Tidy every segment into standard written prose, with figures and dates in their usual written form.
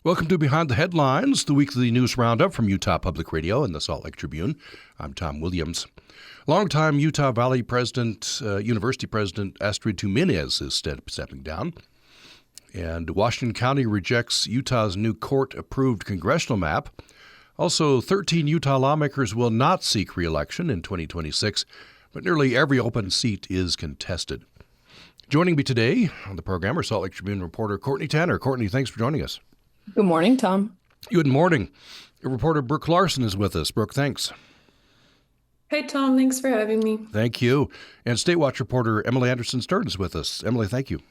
Welcome to Behind the Headlines, the weekly news roundup from Utah Public Radio and the Salt Lake Tribune. I'm Tom Williams. Longtime Utah Valley University President Astrid Tuminez is stepping down. And Washington County rejects Utah's new court-approved congressional map. Also, 13 Utah lawmakers will not seek re-election in 2026, but nearly every open seat is contested. Joining me today on the program are Salt Lake Tribune reporter Courtney Tanner. Courtney, thanks for joining us. Good morning, Tom. Good morning. Reporter Brooke Larsen is with us. Brooke, thanks. Hey, Tom. Thanks for having me. Thank you. And State Watch reporter Emily Anderson-Stern is with us. Emily, thank you.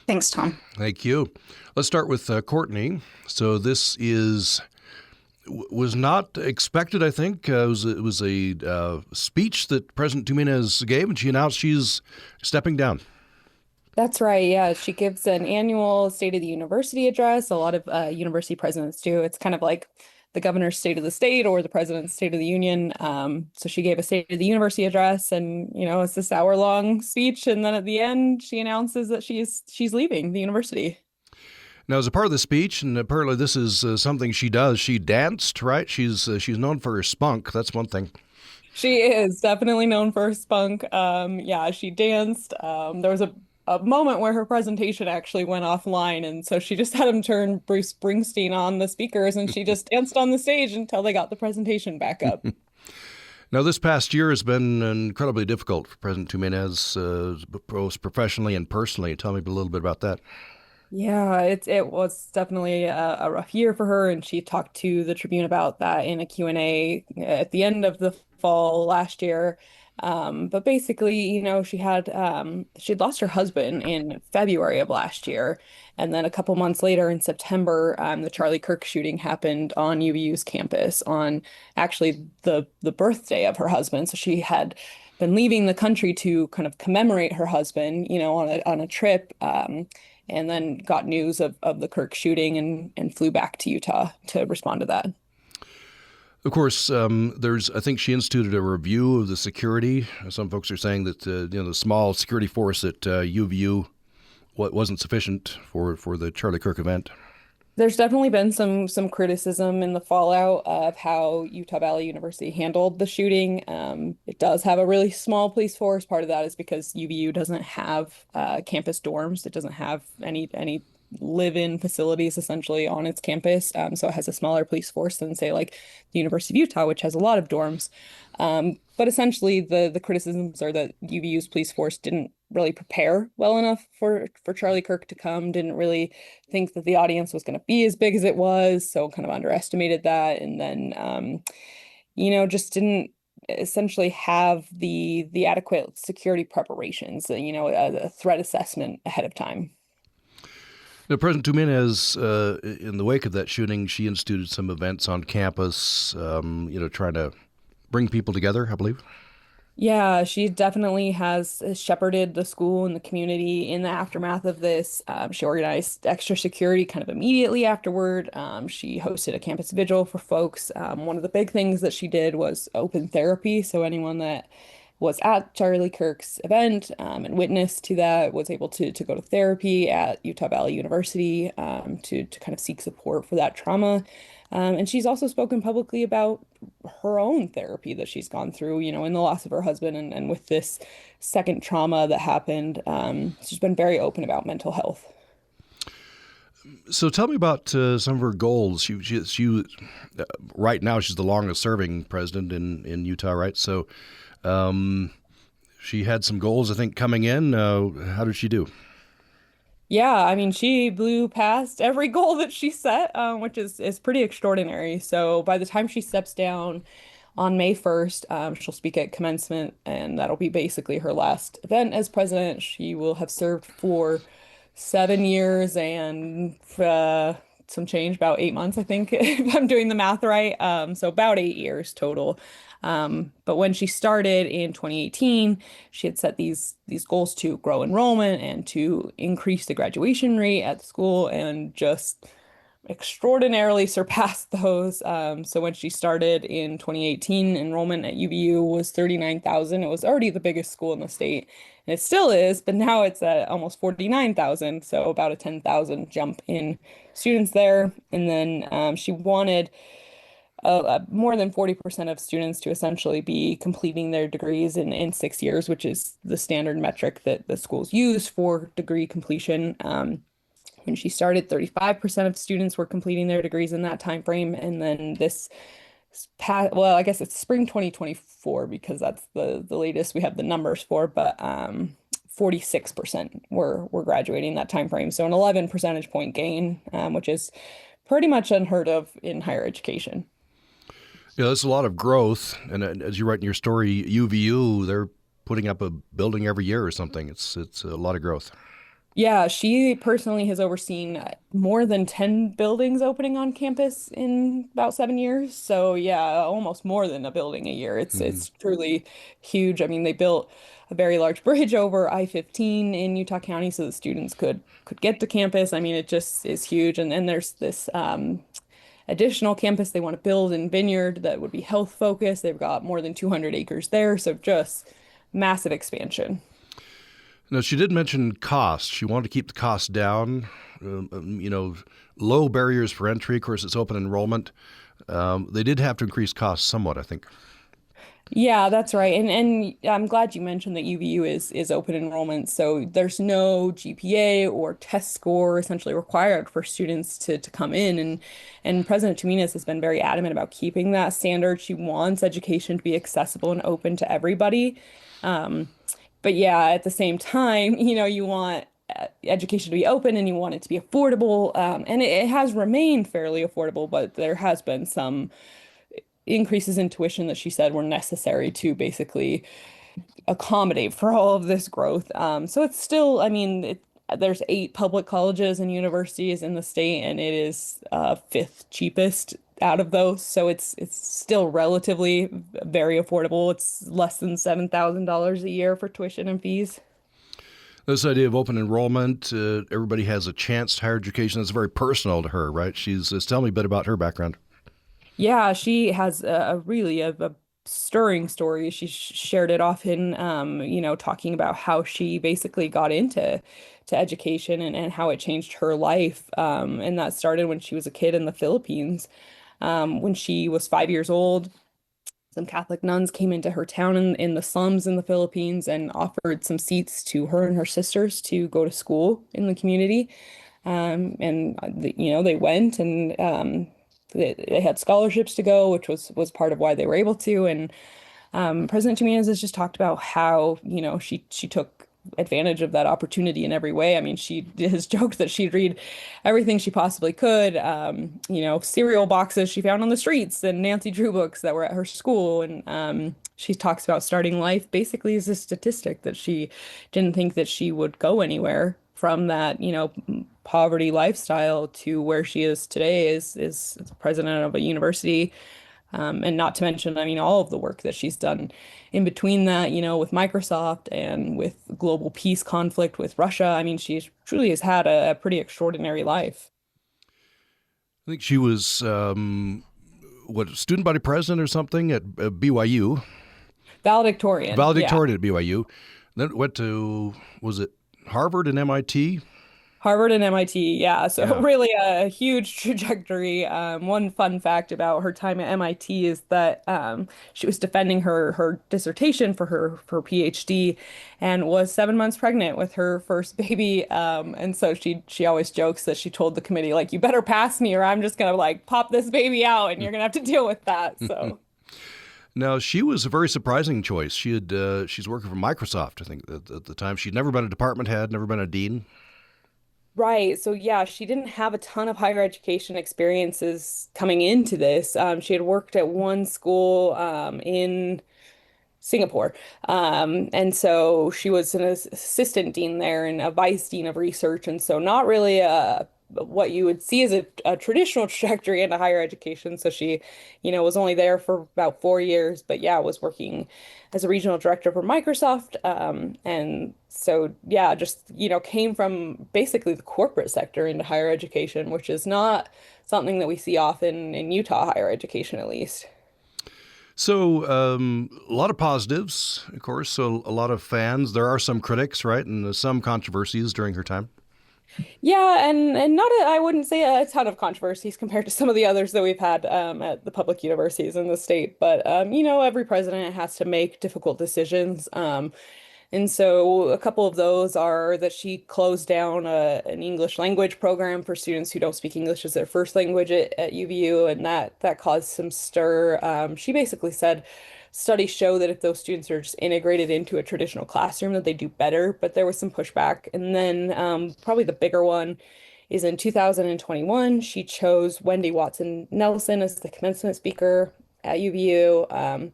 Thanks, Tom. Thank you. Let's start with Courtney. So this was not expected, I think. It was a speech that President Tuminez gave, and she announced she's stepping down. That's right. Yeah, she gives an annual State of the University address. A lot of university presidents do. It's kind of like the governor's State of the State or the president's State of the Union. So she gave a State of the University address, and it's this hour-long speech. And then at the end, she announces that she's leaving the university. Now, as a part of the speech, and apparently this is something she does, she danced, right? She's known for her spunk. That's one thing. She is definitely known for her spunk. Yeah, she danced. There was a moment where her presentation actually went offline, and so she just had him turn Bruce Springsteen on the speakers, and she just danced on the stage until they got the presentation back up. Now, this past year has been incredibly difficult for President Tuminez, both professionally and personally. Tell me a little bit about that. Yeah, it was definitely a rough year for her, and she talked to the Tribune about that in a Q&A at the end of the fall last year. But basically, she'd lost her husband in February of last year. And then a couple months later in September, the Charlie Kirk shooting happened on UVU's campus on actually the birthday of her husband. So she had been leaving the country to kind of commemorate her husband, on a trip, and then got news of the Kirk shooting and flew back to Utah to respond to that. Of course, I think she instituted a review of the security. Some folks are saying that the small security force at UVU wasn't sufficient for the Charlie Kirk event. There's definitely been some criticism in the fallout of how Utah Valley University handled the shooting. It does have a really small police force. Part of that is because UVU doesn't have campus dorms. It doesn't have any live-in facilities essentially on its campus. So it has a smaller police force than, say, like the University of Utah, which has a lot of dorms. But essentially the criticisms are that UVU's police force didn't really prepare well enough for Charlie Kirk to come, didn't really think that the audience was going to be as big as it was, so kind of underestimated that. And then, just didn't essentially have the adequate security preparations, a threat assessment ahead of time. Now, President Tuminez, in the wake of that shooting, she instituted some events on campus, trying to bring people together, I believe. Yeah, she definitely has shepherded the school and the community in the aftermath of this. She organized extra security kind of immediately afterward. She hosted a campus vigil for folks. One of the big things that she did was open therapy. So anyone that was at Charlie Kirk's event and witness to that was able to go to therapy at Utah Valley University to kind of seek support for that trauma. And she's also spoken publicly about her own therapy that she's gone through, in the loss of her husband and with this second trauma that happened. She's been very open about mental health. So tell me about some of her goals. She right now, she's the longest serving president in Utah, right? So she had some goals, I think, coming in. How did she do? Yeah, I mean, she blew past every goal that she set, which is pretty extraordinary. So by the time she steps down on May 1st, she'll speak at commencement, and that'll be basically her last event as president. She will have served for 7 years and some change, about 8 months, I think, if I'm doing the math right. So about 8 years total. But when she started in 2018, she had set these goals to grow enrollment and to increase the graduation rate at the school, and just extraordinarily surpassed those. So when she started in 2018, enrollment at UVU was 39,000. It was already the biggest school in the state, and it still is, but now it's at almost 49,000. So about a 10,000 jump in students there. And then she wanted more than 40% of students to essentially be completing their degrees in 6 years, which is the standard metric that the schools use for degree completion. When she started, 35% of students were completing their degrees in that time frame. And then this past, well, I guess it's spring 2024 because that's the latest we have the numbers for, but 46% were graduating that time frame. So an 11 percentage point gain, which is pretty much unheard of in higher education. Yeah, there's a lot of growth. And as you write in your story, UVU, they're putting up a building every year or something. It's a lot of growth. Yeah, she personally has overseen more than 10 buildings opening on campus in about 7 years. So yeah, almost more than a building a year. It's truly huge. I mean, they built a very large bridge over I-15 in Utah County so the students could get to campus. I mean, it just is huge. And then there's this additional campus they want to build in Vineyard that would be health focused. They've got more than 200 acres there, so just massive expansion. Now, she did mention cost. She wanted to keep the costs down, low barriers for entry. Of course, it's open enrollment. They did have to increase costs somewhat, I think. Yeah, that's right. And I'm glad you mentioned that UVU is open enrollment. So there's no GPA or test score essentially required for students to come in. And President Tuminez has been very adamant about keeping that standard. She wants education to be accessible and open to everybody. But yeah, at the same time, you want education to be open and you want it to be affordable. And it has remained fairly affordable, but there has been some increases in tuition that she said were necessary to basically accommodate for all of this growth. So it's still, I mean, there's 8 public colleges and universities in the state, and it is fifth cheapest out of those. So it's still relatively very affordable. It's less than $7,000 a year for tuition and fees. This idea of open enrollment, everybody has a chance to higher education. That's very personal to her, right? Tell me a bit about her background. Yeah, she has a stirring story. She shared it often, talking about how she basically got into education and how it changed her life. And that started when she was a kid in the Philippines. When she was 5 years old, some Catholic nuns came into her town in the slums in the Philippines and offered some seats to her and her sisters to go to school in the community. They went and they had scholarships to go, which was part of why they were able to. And President Tuminez has just talked about how, she took advantage of that opportunity in every way. I mean, she has joked that she'd read everything she possibly could, cereal boxes she found on the streets and Nancy Drew books that were at her school. And she talks about starting life basically as a statistic that she didn't think that she would go anywhere from that, poverty lifestyle to where she is today is president of a university. And not to mention, I mean, all of the work that she's done in between that, with Microsoft and with global peace conflict with Russia. I mean, she truly has had a pretty extraordinary life. I think she was, student body president or something at BYU. Valedictorian. Valedictorian at BYU. Then went to, was it Harvard and MIT? Harvard and MIT, yeah. So Yeah. really a huge trajectory. One fun fact about her time at MIT is that she was defending her dissertation for her PhD and was 7 months pregnant with her first baby. And so she always jokes that she told the committee, like, you better pass me or I'm just gonna like pop this baby out and you're gonna have to deal with that. So. Now, she was a very surprising choice. She's working for Microsoft, I think, at the time. She'd never been a department head, never been a dean. Right. So yeah, she didn't have a ton of higher education experiences coming into this. She had worked at one school in Singapore. And so she was an assistant dean there and a vice dean of research. And so not really what you would see as a traditional trajectory into higher education. So she, was only there for about 4 years, but yeah, was working as a regional director for Microsoft. And so, yeah, just, came from basically the corporate sector into higher education, which is not something that we see often in Utah higher education, at least. So a lot of positives, of course, so a lot of fans. There are some critics, right, and some controversies during her time. Yeah, and not I wouldn't say a ton of controversies compared to some of the others that we've had at the public universities in the state. But every president has to make difficult decisions. And so a couple of those are that she closed down an English language program for students who don't speak English as their first language at UVU, and that caused some stir. She basically said studies show that if those students are just integrated into a traditional classroom, that they do better, but there was some pushback. And then probably the bigger one is in 2021, she chose Wendy Watson Nelson as the commencement speaker at UVU.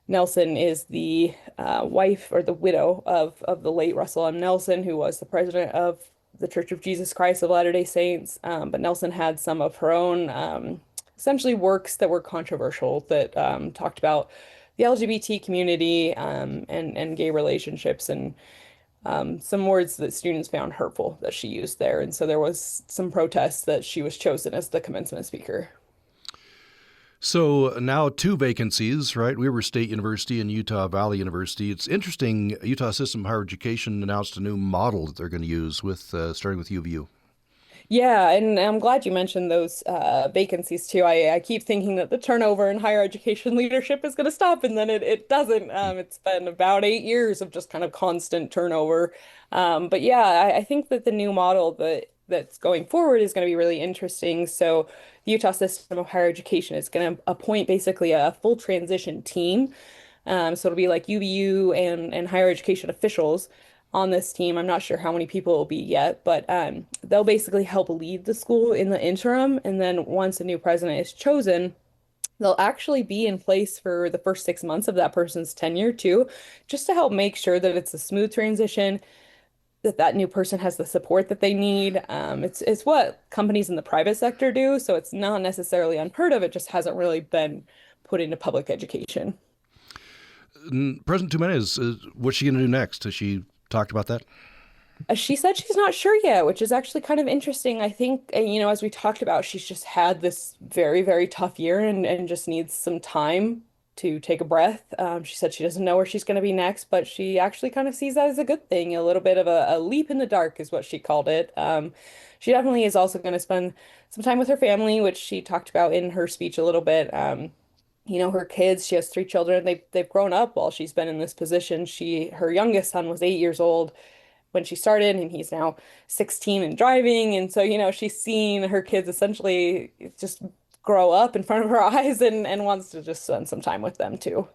Nelson is the wife or the widow of the late Russell M. Nelson, who was the president of the Church of Jesus Christ of Latter-day Saints. But Nelson had some of her own essentially works that were controversial that talked about the LGBT community and gay relationships and some words that students found hurtful that she used there. And so there was some protests that she was chosen as the commencement speaker. So now two vacancies, right? Weber State University and Utah Valley University. It's interesting, Utah System of Higher Education announced a new model that they're going to use with starting with UVU. Yeah, and I'm glad you mentioned those vacancies too. I keep thinking that the turnover in higher education leadership is going to stop, and then it doesn't. It's been about 8 years of just kind of constant turnover. But yeah, I think that the new model that's going forward is going to be really interesting. So the Utah System of Higher Education is going to appoint basically a full transition team. So it'll be like UVU and higher education officials on this team. I'm not sure how many people it will be yet, but they'll basically help lead the school in the interim. And then once a new president is chosen, they'll actually be in place for the first 6 months of that person's tenure too, just to help make sure that it's a smooth transition, that new person has the support that they need. It's what companies in the private sector do, so it's not necessarily unheard of. It just hasn't really been put into public education. President Tuminez, what's she going to do next? Has she talked about that? She said she's not sure yet, which is actually kind of interesting. I think, as we talked about, she's just had this very, very tough year and just needs some time to take a breath. She said she doesn't know where she's going to be next, but she actually kind of sees that as a good thing. A little bit of a leap in the dark is what she called it. She definitely is also going to spend some time with her family, which she talked about in her speech a little bit. Her kids, she has 3 children. They've grown up while she's been in this position. Her youngest son was 8 years old when she started, and he's now 16 and driving. And so, she's seen her kids essentially just grow up in front of her eyes and wants to just spend some time with them too.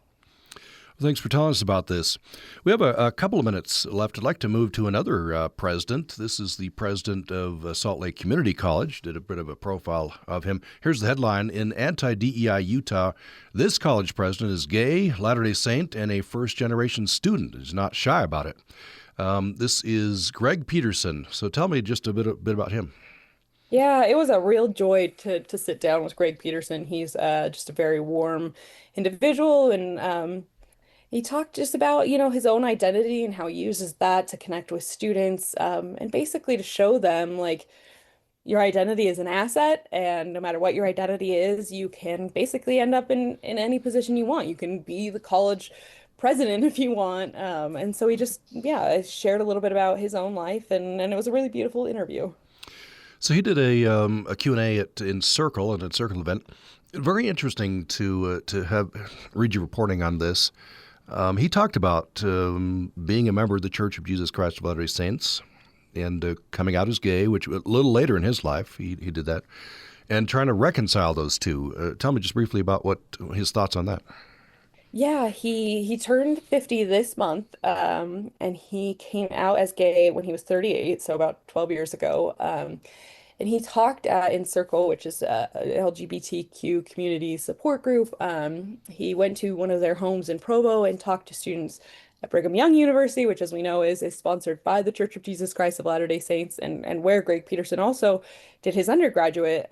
Thanks for telling us about this. We have a couple of minutes left. I'd like to move to another president. This is the president of Salt Lake Community College. Did a bit of a profile of him. Here's the headline. In anti-DEI Utah, this college president is gay, Latter-day Saint, and a first-generation student. He's not shy about it. This is Greg Peterson. So tell me just a bit about him. Yeah, it was a real joy to sit down with Greg Peterson. He's just a very warm individual, and he talked just about, his own identity and how he uses that to connect with students, and basically to show them like your identity is an asset, and no matter what your identity is, you can basically end up in any position you want. You can be the college president if you want. And so he just, shared a little bit about his own life, and it was a really beautiful interview. So he did a Q&A at Encircle, an Encircle event. Very interesting to read your reporting on this. He talked about being a member of the Church of Jesus Christ of Latter-day Saints and coming out as gay, which a little later in his life he did that, and trying to reconcile those two. Tell me just briefly about what his thoughts on that. Yeah, he turned 50 this month, and he came out as gay when he was 38, so about 12 years ago. And he talked at Encircle, which is a LGBTQ community support group. He went to one of their homes in Provo and talked to students at Brigham Young University, which, as we know, is sponsored by the Church of Jesus Christ of Latter-day Saints, and where Greg Peterson also did his undergraduate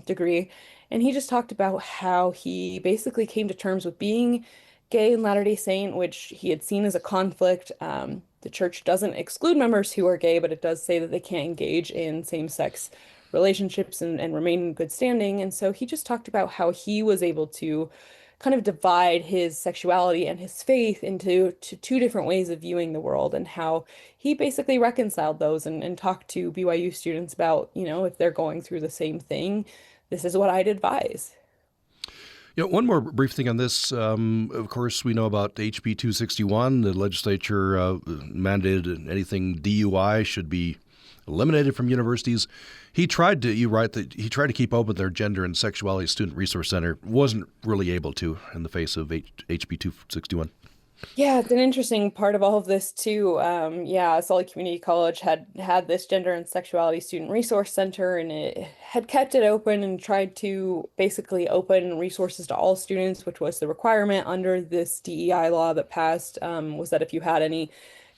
degree. And he just talked about how he basically came to terms with being gay and Latter-day Saint, which he had seen as a conflict. The church doesn't exclude members who are gay, but it does say that they can't engage in same-sex relationships and remain in good standing. And so he just talked about how he was able to kind of divide his sexuality and his faith into two different ways of viewing the world, and how he basically reconciled those and talked to BYU students about, if they're going through the same thing, this is what I'd advise. One more brief thing on this. Of course, we know about HB 261. The legislature mandated anything DUI should be eliminated from universities. He tried to, you write that he tried to keep open their Gender and Sexuality Student Resource Center, wasn't really able to in the face of HB 261. Yeah, it's an interesting part of all of this too. Salt Lake Community College had this Gender and Sexuality Student Resource Center, and it had kept it open and tried to basically open resources to all students, which was the requirement under this DEI law that passed, was that if you had any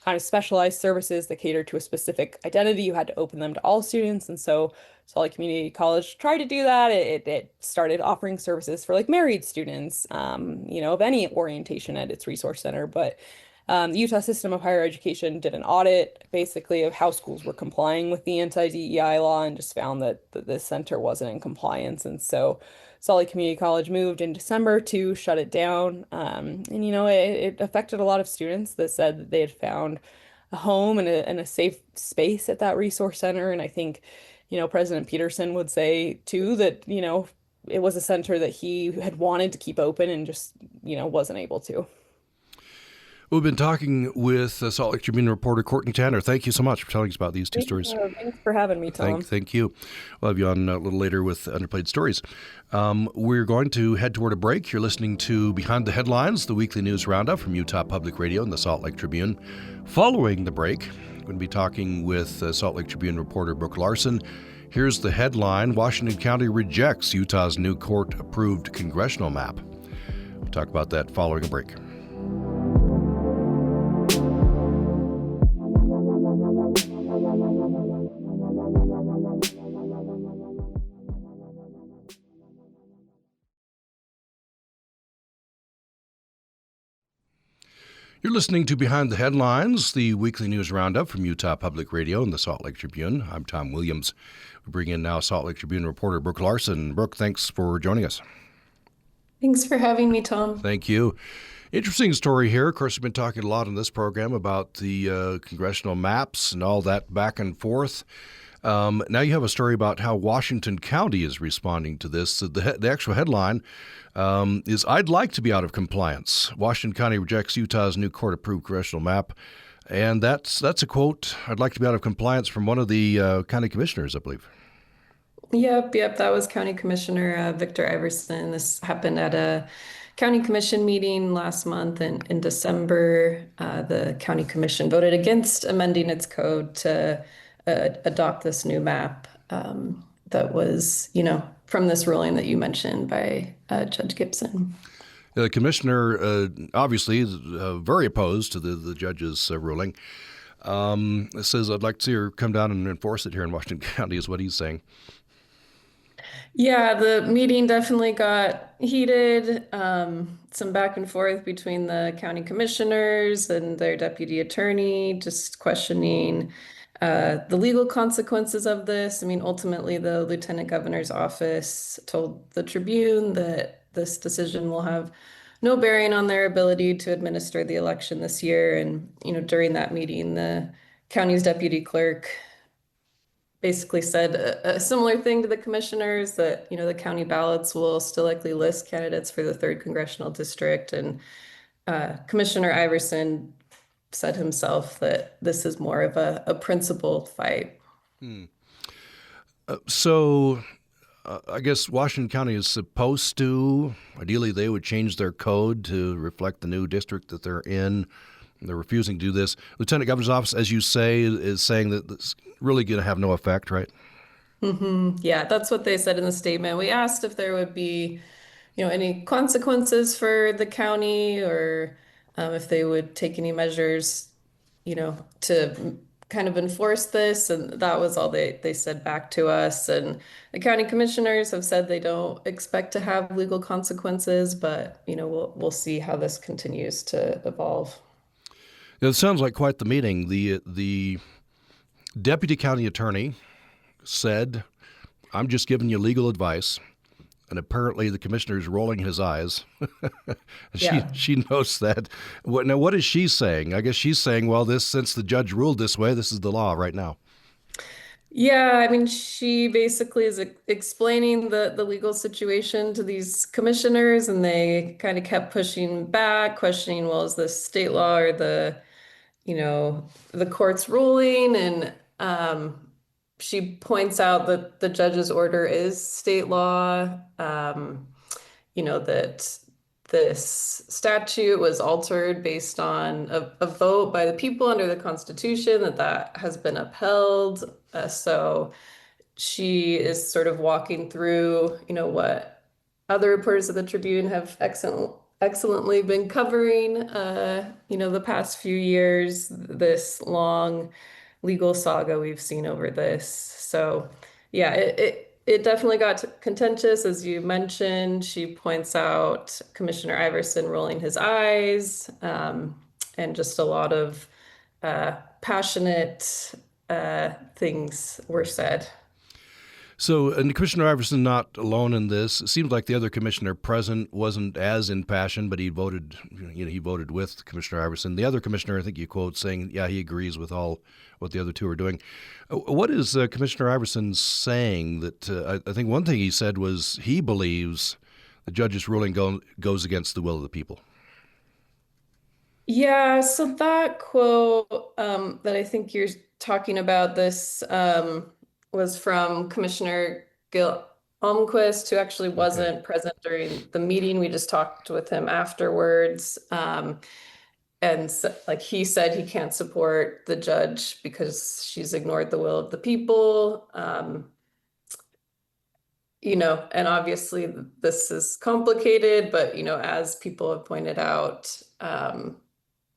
kind of specialized services that catered to a specific identity, you had to open them to all students. And so Salt Lake Community College tried to do that. It started offering services for like married students, of any orientation at its resource center. But the Utah System of Higher Education did an audit basically of how schools were complying with the anti-DEI law and just found that this center wasn't in compliance. And so Salt Lake Community College moved in December to shut it down. It affected a lot of students that said that they had found a home and a safe space at that resource center. And I think, President Peterson would say too that, it was a center that he had wanted to keep open and just, wasn't able to. We've been talking with Salt Lake Tribune reporter Courtney Tanner. Thank you so much for telling us about these two stories. Thanks for having me, Tom. Thank you. We'll have you on a little later with Underplayed Stories. We're going to head toward a break. You're listening to Behind the Headlines, the weekly news roundup from Utah Public Radio and the Salt Lake Tribune. Following the break, we're going to be talking with Salt Lake Tribune reporter Brooke Larsen. Here's the headline: Washington County rejects Utah's new court-approved congressional map. We'll talk about that following a break. You're listening to Behind the Headlines, the weekly news roundup from Utah Public Radio and the Salt Lake Tribune. I'm Tom Williams. We bring in now Salt Lake Tribune reporter Brooke Larsen. Brooke, thanks for joining us. Thanks for having me, Tom. Thank you. Interesting story here. Of course, we've been talking a lot on this program about the congressional maps and all that back and forth. Now you have a story about how Washington County is responding to this. The actual headline is, "I'd like to be out of compliance. Washington County rejects Utah's new court-approved congressional map." And that's a quote, "I'd like to be out of compliance," from one of the county commissioners, I believe. Yep. That was County Commissioner Victor Iverson. This happened at a county commission meeting last month. In December, the county commission voted against amending its code to adopt this new map that was, from this ruling that you mentioned by Judge Gibson. The commissioner obviously is very opposed to the judge's ruling. Says, "I'd like to see her come down and enforce it here in Washington County," is what he's saying. Yeah, the meeting definitely got heated. Some back and forth between the county commissioners and their deputy attorney, just questioning the legal consequences of this. I mean, ultimately, the lieutenant governor's office told the Tribune that this decision will have no bearing on their ability to administer the election this year. And, during that meeting, the county's deputy clerk basically said a similar thing to the commissioners, that, the county ballots will still likely list candidates for the 3rd congressional district. And Commissioner Iverson said himself that this is more of a principled fight. I guess Washington County is supposed to, ideally they would change their code to reflect the new district that they're in. They're refusing to do this. Lieutenant Governor's office, as you say, is saying that it's really going to have no effect, right? Mm-hmm. Yeah, that's what they said in the statement. We asked if there would be, any consequences for the county or if they would take any measures, to kind of enforce this. And that was all they said back to us. And the county commissioners have said they don't expect to have legal consequences, but, we'll see how this continues to evolve. It sounds like quite the meeting. The deputy county attorney said, "I'm just giving you legal advice." And apparently the commissioner's rolling his eyes. Yeah. She knows that. Now, what is she saying? I guess she's saying, well, since the judge ruled this way, this is the law right now. Yeah, I mean, she basically is explaining the legal situation to these commissioners, and they kind of kept pushing back, questioning, well, is this state law or the court's ruling? And she points out that the judge's order is state law, that this statute was altered based on a vote by the people under the Constitution, that has been upheld. So she is sort of walking through, what other reporters of the Tribune have excellently been covering, the past few years, this long legal saga we've seen over this. So yeah, it definitely got contentious, as you mentioned. She points out Commissioner Iverson rolling his eyes, and just a lot of passionate things were said. So, and Commissioner Iverson not alone in this. It seems like the other commissioner present wasn't as impassioned, but he voted with Commissioner Iverson. The other commissioner, I think you quote, saying, yeah, he agrees with all what the other two are doing. What is Commissioner Iverson saying? That I think one thing he said was he believes the judge's ruling goes against the will of the people. Yeah, so that quote that I think you're talking about, this was from Commissioner Gil Almquist, who actually wasn't present during the meeting. We just talked with him afterwards. And so, he said he can't support the judge because she's ignored the will of the people. And obviously this is complicated, but, as people have pointed out,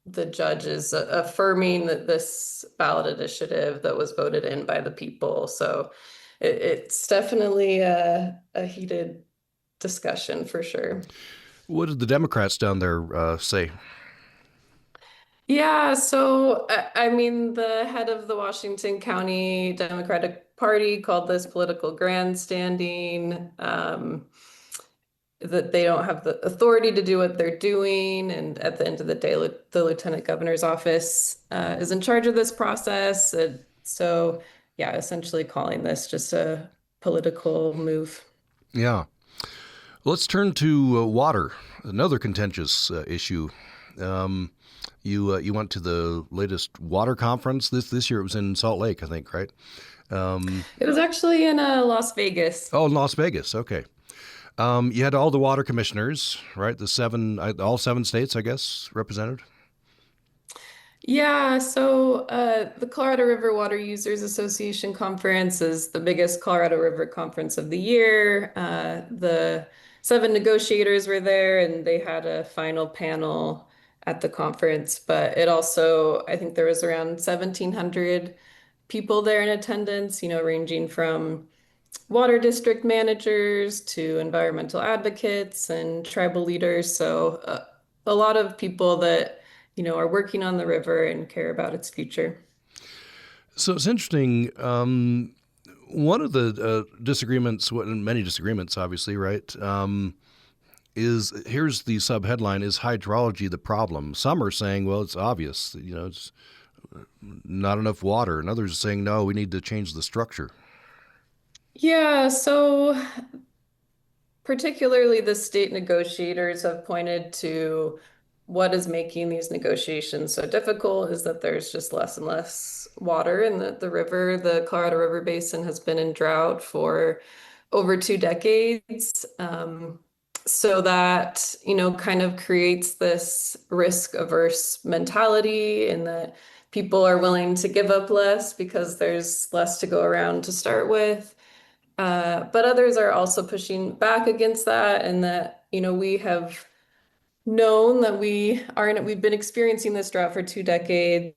the judge is affirming that this ballot initiative that was voted in by the people. So it's definitely a heated discussion for sure. What did the Democrats down there say? Yeah, so I mean, the head of the Washington County Democratic Party called this political grandstanding. That they don't have the authority to do what they're doing. And at the end of the day, the lieutenant governor's office is in charge of this process. So yeah, essentially calling this just a political move. Yeah. Let's turn to water, another contentious issue. You went to the latest water conference this year. It was in Salt Lake, I think, right? It was actually in Las Vegas. Oh, in Las Vegas. Okay. You had all the water commissioners, right? All seven states, I guess, represented. Yeah, so the Colorado River Water Users Association Conference is the biggest Colorado River conference of the year. The 7 negotiators were there, and they had a final panel at the conference. But it also, I think there was around 1,700 people there in attendance, ranging from water district managers to environmental advocates and tribal leaders. So a lot of people that, are working on the river and care about its future. So it's interesting. One of the disagreements, many disagreements, obviously, right, is here's the subheadline: is hydrology the problem? Some are saying, well, it's obvious, it's not enough water, and others are saying, no, we need to change the structure. Yeah, so particularly the state negotiators have pointed to what is making these negotiations so difficult is that there's just less and less water in the river. The Colorado River Basin has been in drought for over 2 decades. So that, kind of creates this risk-averse mentality in that people are willing to give up less because there's less to go around to start with. But others are also pushing back against that, and that, we have known that we've been experiencing this drought for 2 decades,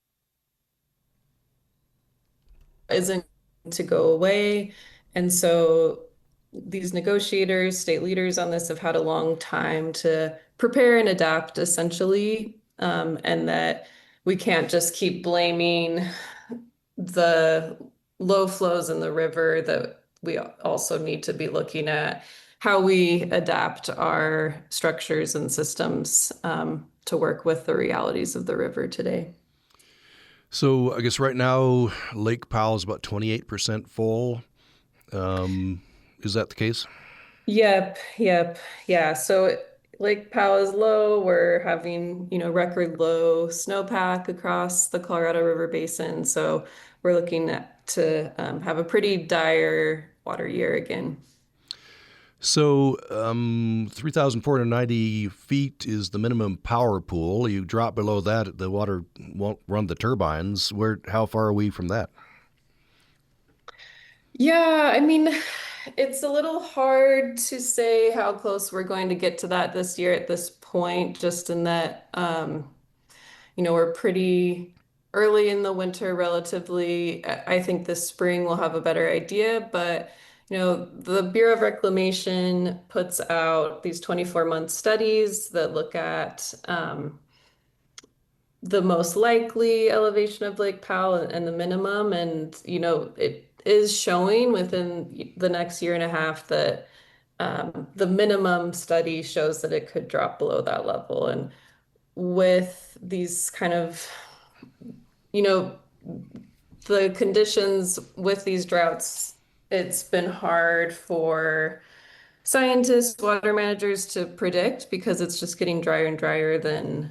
isn't to go away. And so these negotiators, state leaders on this have had a long time to prepare and adapt, essentially, and that we can't just keep blaming the low flows in the river, that we also need to be looking at how we adapt our structures and systems to work with the realities of the river today. So I guess right now Lake Powell is about 28% full. Is that the case? Yep. Yeah. So Lake Powell is low. We're having, record low snowpack across the Colorado River Basin. So we're looking to have a pretty dire water year again. So 3,490 feet is the minimum power pool. You drop below that, the water won't run the turbines. How far are we from that? Yeah, I mean, it's a little hard to say how close we're going to get to that this year at this point, just in that, we're pretty early in the winter relatively. I think this spring we'll have a better idea, but the Bureau of Reclamation puts out these 24-month studies that look at the most likely elevation of Lake Powell and the minimum. And, it is showing within the next year and a half that the minimum study shows that it could drop below that level. And with these kind of, you know, the conditions with these droughts, it's been hard for scientists, water managers to predict because it's just getting drier and drier than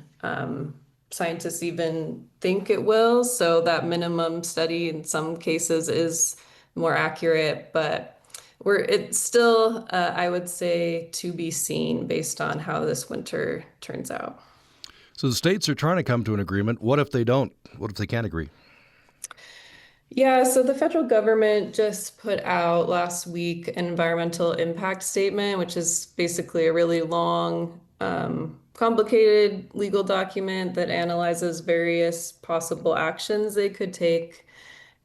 scientists even think it will. So that minimum study in some cases is more accurate, but it's still, I would say, to be seen based on how this winter turns out. So the states are trying to come to an agreement. What if they don't? What if they can't agree? Yeah, so the federal government just put out last week an environmental impact statement, which is basically a really long, complicated legal document that analyzes various possible actions they could take.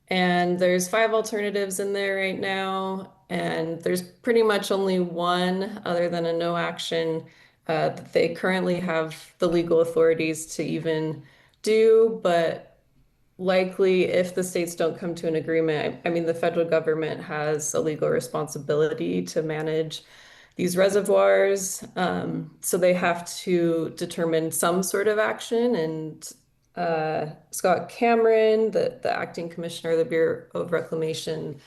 And there's 5 alternatives in there right now, and there's pretty much only one other than a no action that they currently have the legal authorities to even do, but likely if the states don't come to an agreement, I mean, the federal government has a legal responsibility to manage these reservoirs. So they have to determine some sort of action. And Scott Cameron, the acting commissioner of the Bureau of Reclamation,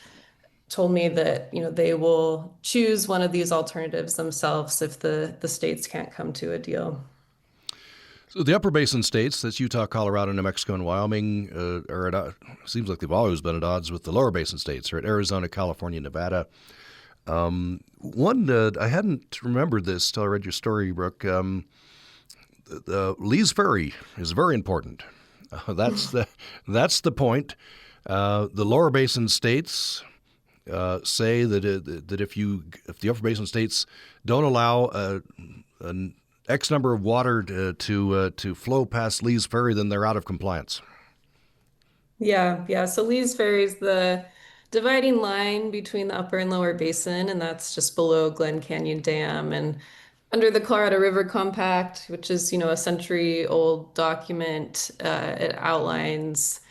told me that, they will choose one of these alternatives themselves if the states can't come to a deal. So the upper basin states, that's Utah, Colorado, New Mexico, and Wyoming, are seems like they've always been at odds with the lower basin states, right? Arizona, California, Nevada. I hadn't remembered this till I read your story, Brooke. The Lee's Ferry is very important. That's the point. The lower basin states say that if the upper basin states don't allow an X number of water to flow past Lee's Ferry, then they're out of compliance. Yeah. So Lee's Ferry is the dividing line between the upper and lower basin, and that's just below Glen Canyon Dam. And under the Colorado River Compact, which is, a century-old document, it outlines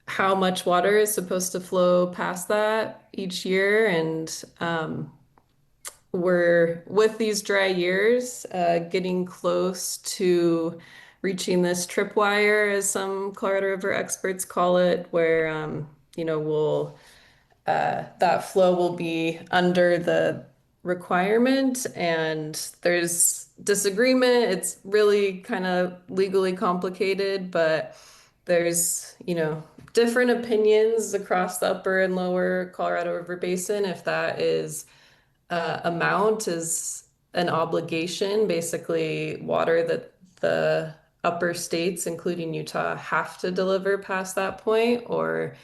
how much water is supposed to flow past that each year. And we're, with these dry years, getting close to reaching this tripwire, as some Colorado River experts call it, where that flow will be under the requirement, and there's disagreement. It's really kind of legally complicated, but there's different opinions across the upper and lower Colorado River Basin if that is amount is an obligation, basically water that the upper states, including Utah, have to deliver past that point, or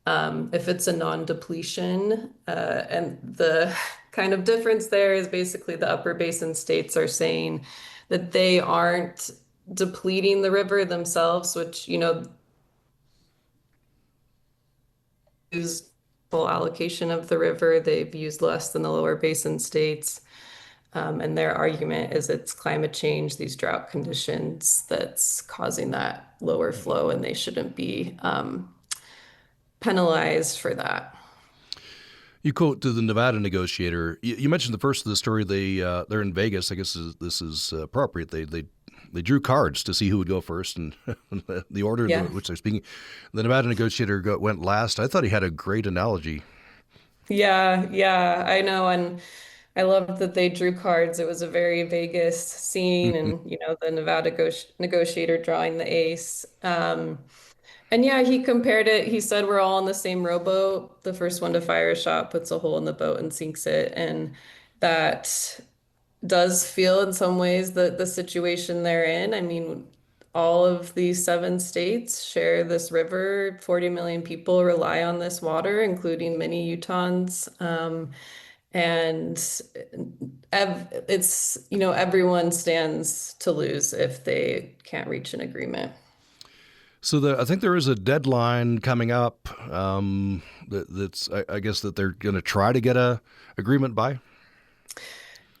if it's a non-depletion. And the kind of difference there is basically the upper basin states are saying that they aren't depleting the river themselves, which, use full allocation of the river. They've used less than the lower basin states. And their argument is it's climate change, these drought conditions, that's causing that lower flow, and they shouldn't be penalized for that. You quote to the Nevada negotiator. You mentioned the first of the story. They're in Vegas. I guess this is appropriate. They drew cards to see who would go first, and the order in which they're speaking. The Nevada negotiator went last. I thought he had a great analogy. Yeah, I know, and I loved that they drew cards. It was a very Vegas scene, and the Nevada negotiator drawing the ace. And yeah, he compared it. He said we're all on the same rowboat. The first one to fire a shot puts a hole in the boat and sinks it, and that does feel in some ways the situation they're in. I mean, all of these 7 states share this river. 40 million people rely on this water, including many Utahns. And it's, everyone stands to lose if they can't reach an agreement. So I think there is a deadline coming up that's, I guess, that they're going to try to get a agreement by.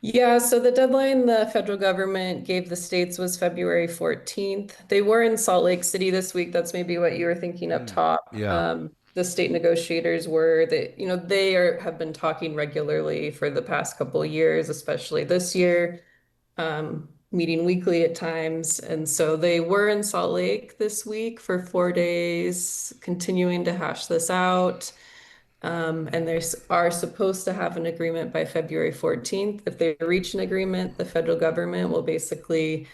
Yeah, so the deadline the federal government gave the states was February 14th. They were in Salt Lake City this week. That's maybe what you were thinking up top. Yeah. The state negotiators have been talking regularly for the past couple of years, especially this year, meeting weekly at times. And so they were in Salt Lake this week for 4 days, continuing to hash this out. And they are supposed to have an agreement by February 14th. If they reach an agreement, the federal government will basically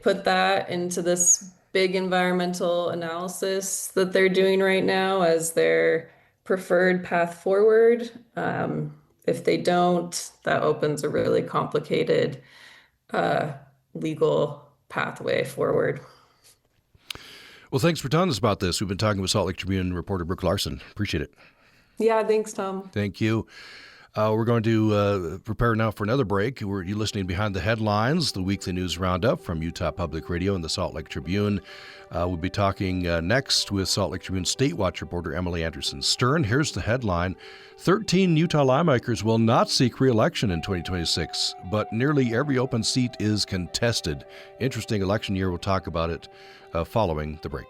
put that into this big environmental analysis that they're doing right now as their preferred path forward. If they don't, that opens a really complicated legal pathway forward. Well, thanks for telling us about this. We've been talking with Salt Lake Tribune reporter Brooke Larsen. Appreciate it. Yeah, thanks, Tom. Thank you. We're going to prepare now for another break. You're listening Behind the Headlines, the weekly news roundup from Utah Public Radio and the Salt Lake Tribune. We'll be talking next with Salt Lake Tribune State Watch reporter Emily Anderson-Stern. Here's the headline. 13 Utah lawmakers will not seek re-election in 2026, but nearly every open seat is contested. Interesting election year. We'll talk about it following the break.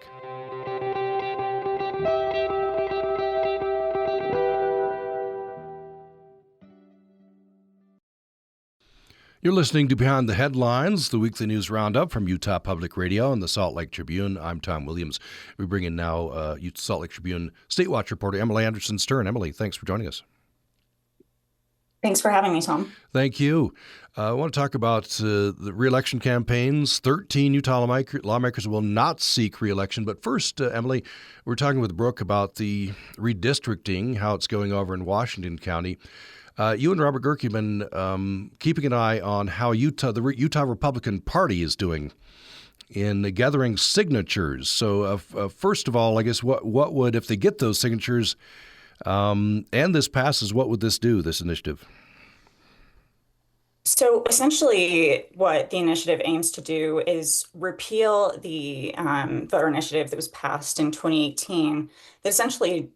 You're listening to Behind the Headlines, the weekly news roundup from Utah Public Radio and the Salt Lake Tribune. I'm Tom Williams. We bring in now Salt Lake Tribune State Watch reporter Emily Anderson-Stern. Emily, thanks for joining us. Thanks for having me, Tom. Thank you. I want to talk about the re-election campaigns. 13 Utah lawmakers will not seek re-election. But first, Emily, we're talking with Brooke about the redistricting, how it's going over in Washington County. You and Robert Gerke have been keeping an eye on how the Utah Republican Party is doing in gathering signatures. So first of all, I guess what would, if they get those signatures and this passes, what would this do, this initiative? So essentially what the initiative aims to do is repeal the voter initiative that was passed in 2018 that essentially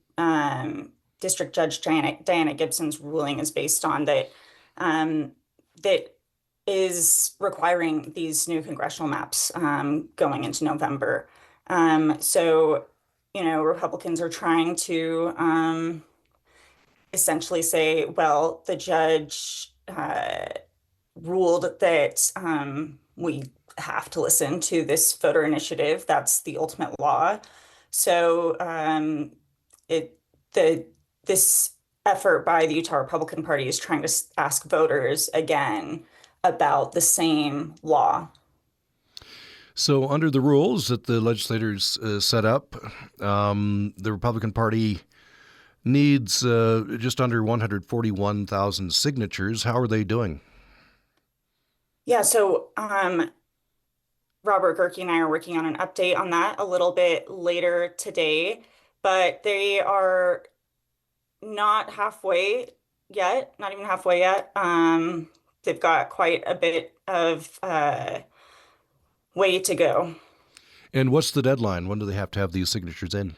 District Judge Diana Gibson's ruling is based on that is requiring these new congressional maps going into November. So, Republicans are trying to essentially say, well, the judge ruled that we have to listen to this voter initiative. That's the ultimate law. So this effort by the Utah Republican Party is trying to ask voters again about the same law. So under the rules that the legislators set up, the Republican Party needs just under 141,000 signatures. How are they doing? Yeah, so Robert Gerke and I are working on an update on that a little bit later today, but they are not halfway yet, not even halfway yet. they've got quite a bit of way to go. And what's the deadline? When do they have to have these signatures in?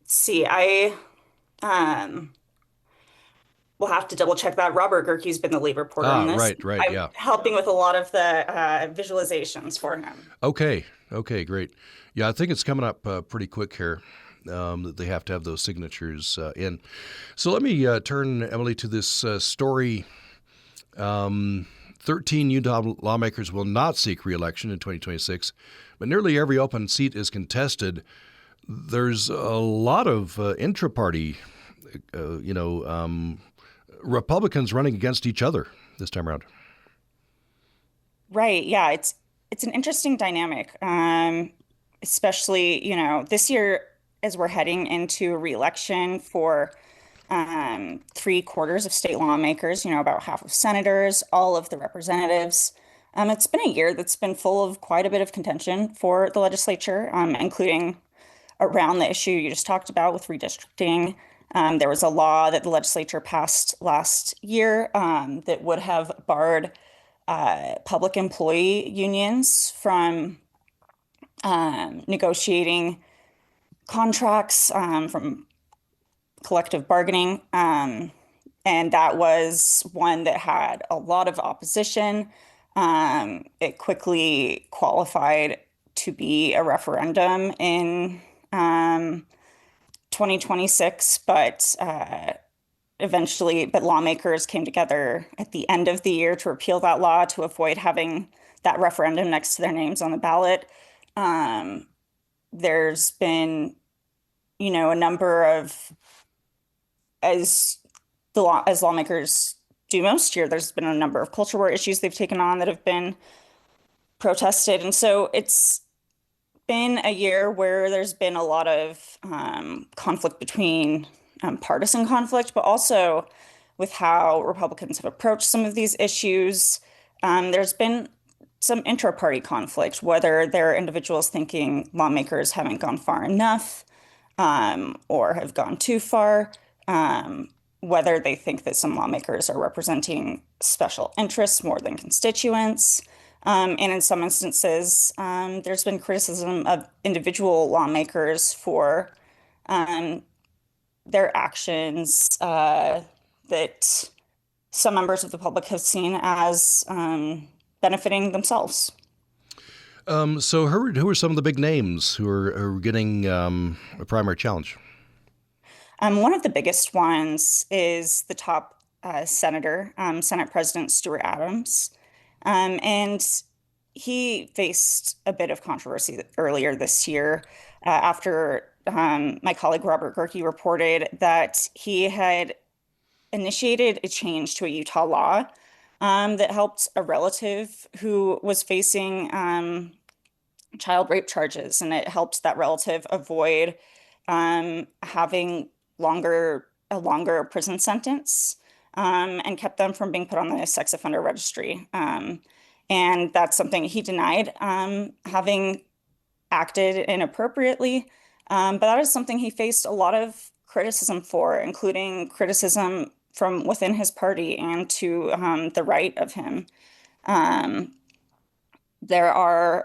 See, I will have to double check that. Robert Gerke's been the lead reporter on this. Right, I'm yeah. helping with a lot of the visualizations for him. Okay, great. Yeah, I think it's coming up pretty quick here that they have to have those signatures in. So let me turn, Emily, to this story. 13 Utah lawmakers will not seek re-election in 2026, but nearly every open seat is contested. There's a lot of intra-party, Republicans running against each other this time around. Right. Yeah. It's an interesting dynamic, especially, this year as we're heading into a re-election for 3/4 of state lawmakers, about half of senators, all of the representatives. It's been a year that's been full of quite a bit of contention for the legislature, including around the issue you just talked about with redistricting. There was a law that the legislature passed last year that would have barred public employee unions from negotiating contracts, from collective bargaining. And that was one that had a lot of opposition. It quickly qualified to be a referendum in 2026, but lawmakers came together at the end of the year to repeal that law to avoid having that referendum next to their names on the ballot. There's been, a number of, as lawmakers do most year, there's been a number of culture war issues they've taken on that have been protested. And so it's been a year where there's been a lot of conflict between partisan conflict, but also with how Republicans have approached some of these issues. There's been some intra-party conflict, whether there are individuals thinking lawmakers haven't gone far enough or have gone too far, whether they think that some lawmakers are representing special interests more than constituents. And in some instances, there's been criticism of individual lawmakers for their actions that some members of the public have seen as benefiting themselves. So who are some of the big names who are getting a primary challenge? One of the biggest ones is the top senator, Senate President Stuart Adams. And he faced a bit of controversy earlier this year after my colleague Robert Gerke reported that he had initiated a change to a Utah law that helped a relative who was facing child rape charges, and it helped that relative avoid having a longer prison sentence and kept them from being put on the sex offender registry. And that's something he denied having acted inappropriately. But that is something he faced a lot of criticism for, including criticism from within his party and to the right of him. There's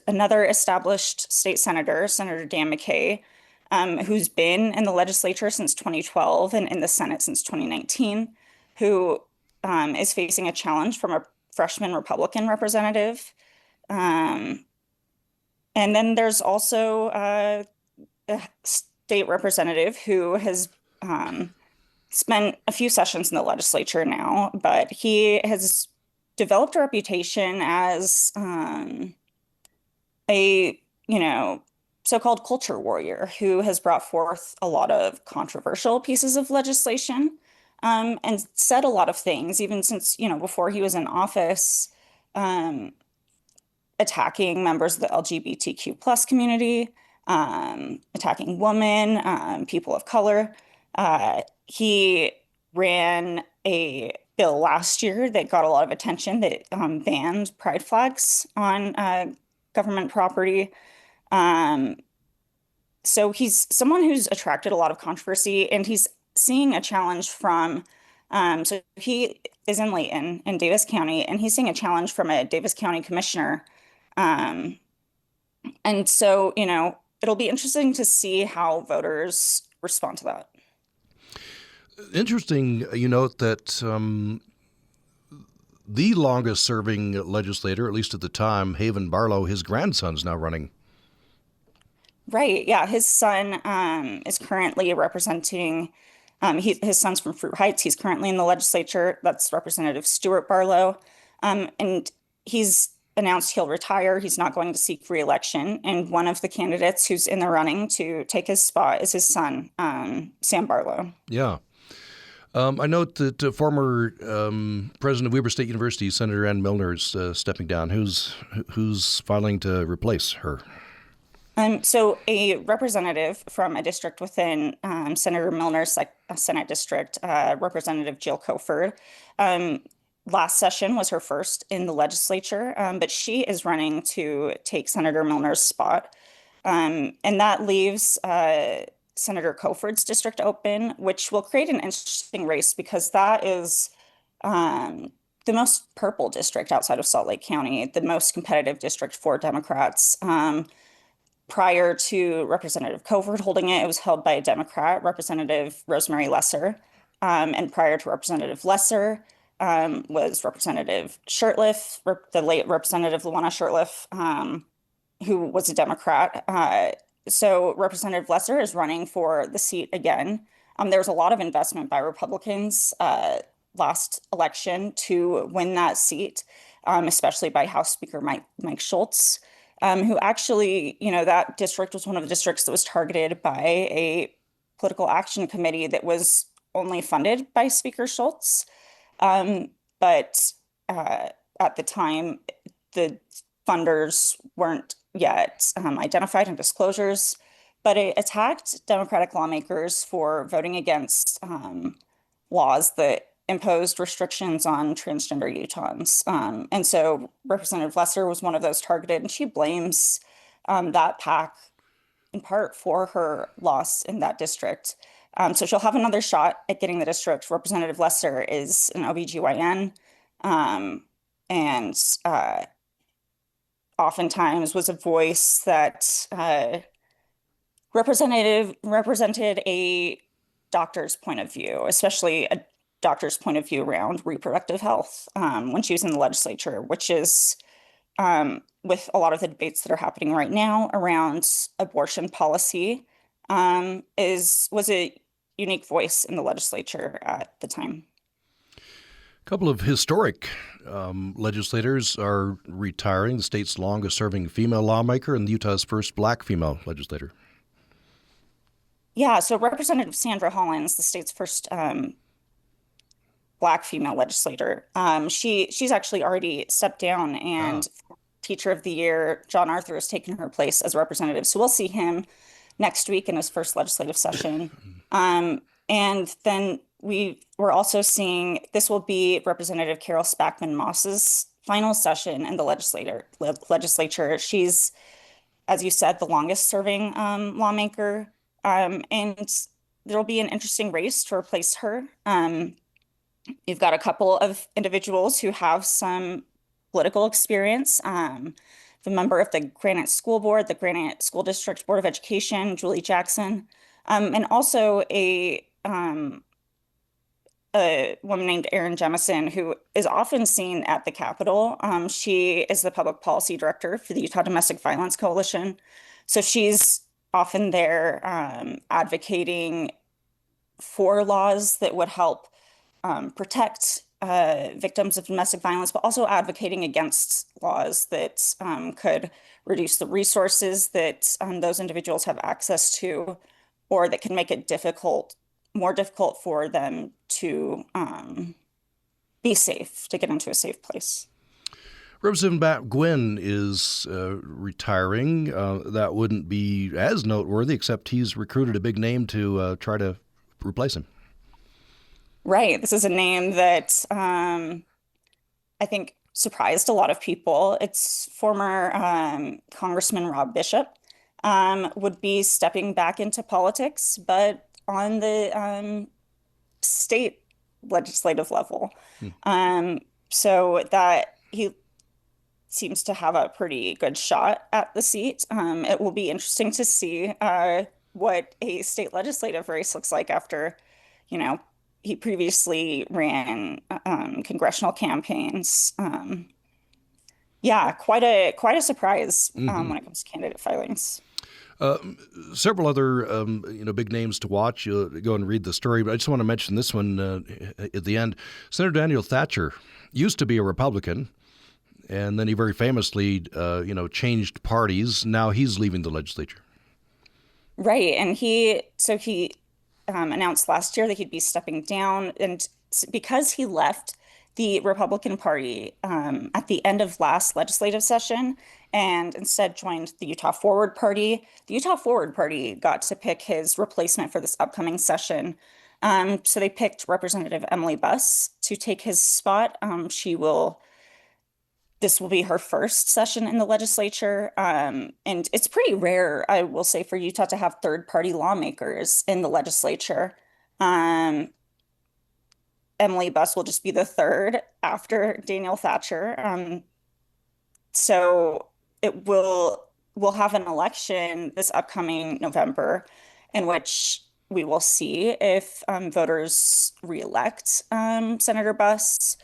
another established state senator, Senator Dan McKay, who's been in the legislature since 2012 and in the Senate since 2019, who is facing a challenge from a freshman Republican representative. And then there's also a state representative who has spent a few sessions in the legislature now, but he has developed a reputation as a, so-called culture warrior who has brought forth a lot of controversial pieces of legislation and said a lot of things, even since, before he was in office, attacking members of the LGBTQ plus community, attacking women, people of color. He ran a bill last year that got a lot of attention that banned pride flags on government property. So he's someone who's attracted a lot of controversy, and he's seeing a challenge from, so he is in Layton in Davis County, and he's seeing a challenge from a Davis County commissioner. Um, and so, it'll be interesting to see how voters respond to that. Interesting, you note that the longest serving legislator, at least at the time, Haven Barlow, his grandson's now running. Right. Yeah. His son is currently representing, his son's from Fruit Heights. He's currently in the legislature. That's Representative Stuart Barlow. And he's announced he'll retire. He's not going to seek re-election. And one of the candidates who's in the running to take his spot is his son, Sam Barlow. Yeah. I note that former president of Weber State University, Senator Ann Milner, is stepping down. Who's filing to replace her? So a representative from a district within Senator Milner's Senate district, Representative Jill Coford, last session was her first in the legislature, but she is running to take Senator Milner's spot. And that leaves Senator Coford's district open, which will create an interesting race because that is the most purple district outside of Salt Lake County, the most competitive district for Democrats. Prior to Representative Coford holding it, it was held by a Democrat, Representative Rosemary Lesser. And prior to Representative Lesser was Representative Shurtleff, the late Representative Luana Shurtleff, who was a Democrat. So Representative Lesser is running for the seat again. There was a lot of investment by Republicans last election to win that seat, especially by House Speaker Mike Schultz. Who actually, that district was one of the districts that was targeted by a political action committee that was only funded by Speaker Schultz. But at the time, the funders weren't yet identified in disclosures, but it attacked Democratic lawmakers for voting against laws that imposed restrictions on transgender Utahns. And so Representative Lesser was one of those targeted, and she blames that PAC in part for her loss in that district. So she'll have another shot at getting the district. Representative Lesser is an OBGYN and oftentimes was a voice that represented a doctor's point of view, especially a doctor's point of view around reproductive health when she was in the legislature, which is with a lot of the debates that are happening right now around abortion policy, was a unique voice in the legislature at the time. A couple of historic legislators are retiring. The state's longest-serving female lawmaker and Utah's first Black female legislator. Yeah, so Representative Sandra Hollins, the state's first Black female legislator. She's actually already stepped down, and Teacher of the Year, John Arthur, has taken her place as representative. So we'll see him next week in his first legislative session. And then we're also seeing, this will be Representative Carol Spackman Moss's final session in the legislature. She's, as you said, the longest serving lawmaker. And there'll be an interesting race to replace her. You've got a couple of individuals who have some political experience. The member of the Granite School Board, the Granite School District Board of Education, Julie Jackson, and also a woman named Erin Jemison, who is often seen at the Capitol. She is the public policy director for the Utah Domestic Violence Coalition. So she's often there advocating for laws that would help protect victims of domestic violence, but also advocating against laws that could reduce the resources that those individuals have access to, or that can make it more difficult for them to be safe, to get into a safe place. Representative Matt Gwynn is retiring. That wouldn't be as noteworthy, except he's recruited a big name to try to replace him. Right. This is a name that I think surprised a lot of people. It's former Congressman Rob Bishop. would be stepping back into politics, but on the state legislative level. So that he seems to have a pretty good shot at the seat. It will be interesting to see what a state legislative race looks like after, he previously ran congressional campaigns. Yeah, quite a surprise when it comes to candidate filings. Several other, big names to watch. You'll go and read the story, but I just want to mention this one at the end. Senator Daniel Thatcher used to be a Republican, and then he very famously, changed parties. Now he's leaving the legislature. Right, and he announced last year that he'd be stepping down, and because he left the Republican Party at the end of last legislative session and instead joined the Utah Forward Party. The Utah Forward Party got to pick his replacement for this upcoming session. So they picked Representative Emily Buss to take his spot. This will be her first session in the legislature. And it's pretty rare, I will say, for Utah to have third-party lawmakers in the legislature. Emily Buss will just be the third after Daniel Thatcher. So we'll have an election this upcoming November in which we will see if voters reelect Senator Buss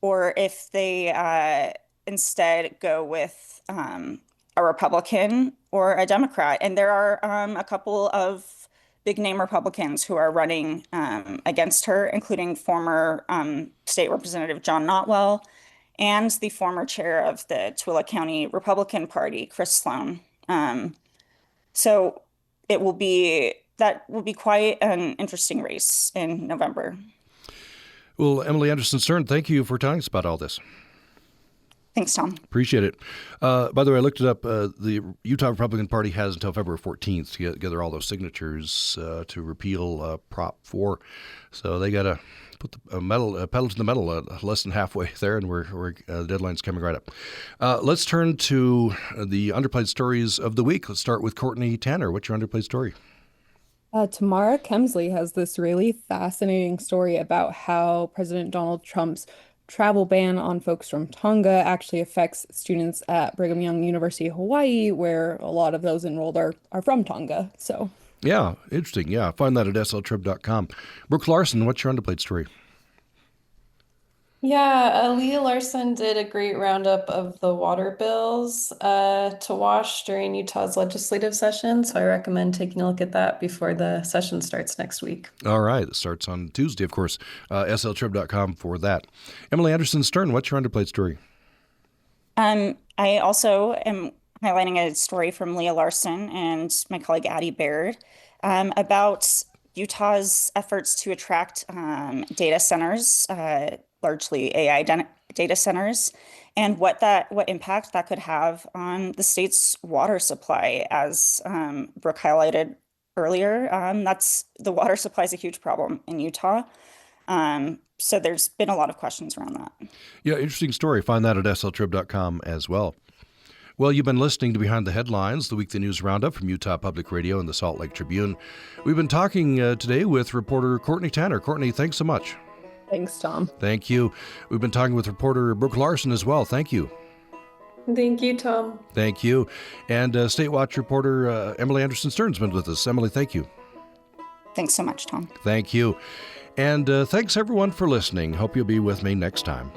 or if they instead go with a Republican or a Democrat. And there are a couple of big name Republicans who are running against her, including former State Representative John Notwell and the former chair of the Tooele County Republican Party, Chris Sloan. So that will be quite an interesting race in November. Well, Emily Anderson Stern, thank you for telling us about all this. Thanks, Tom. Appreciate it. By the way, I looked it up. The Utah Republican Party has until February 14th to get together all those signatures to repeal Prop 4. So they got to put the pedal to the metal less than halfway there, and the deadline's coming right up. Let's turn to the underplayed stories of the week. Let's start with Courtney Tanner. What's your underplayed story? Tamara Kemsley has this really fascinating story about how President Donald Trump's travel ban on folks from Tonga actually affects students at Brigham Young University, Hawaii, where a lot of those enrolled are from Tonga. So yeah, interesting. Yeah, find that at sltrib.com. Brooke Larsen, what's your underplayed story? Yeah, Leah Larsen did a great roundup of the water bills to watch during Utah's legislative session. So I recommend taking a look at that before the session starts next week. All right. It starts on Tuesday, of course. sltrib.com for that. Emily Anderson Stern, what's your underplayed story? I also am highlighting a story from Leah Larsen and my colleague Addie Baird about Utah's efforts to attract data centers, largely AI data centers, and what impact that could have on the state's water supply. As Brooke highlighted earlier, the water supply is a huge problem in Utah. So there's been a lot of questions around that. Yeah, interesting story. Find that at sltrib.com as well. Well, you've been listening to Behind the Headlines, the weekly news roundup from Utah Public Radio and the Salt Lake Tribune. We've been talking today with reporter Courtney Tanner. Courtney, thanks so much. Thanks, Tom. Thank you. We've been talking with reporter Brooke Larsen as well. Thank you. Thank you, Tom. Thank you. And State Watch reporter Emily Anderson Stern's been with us. Emily, thank you. Thanks so much, Tom. Thank you. And thanks, everyone, for listening. Hope you'll be with me next time.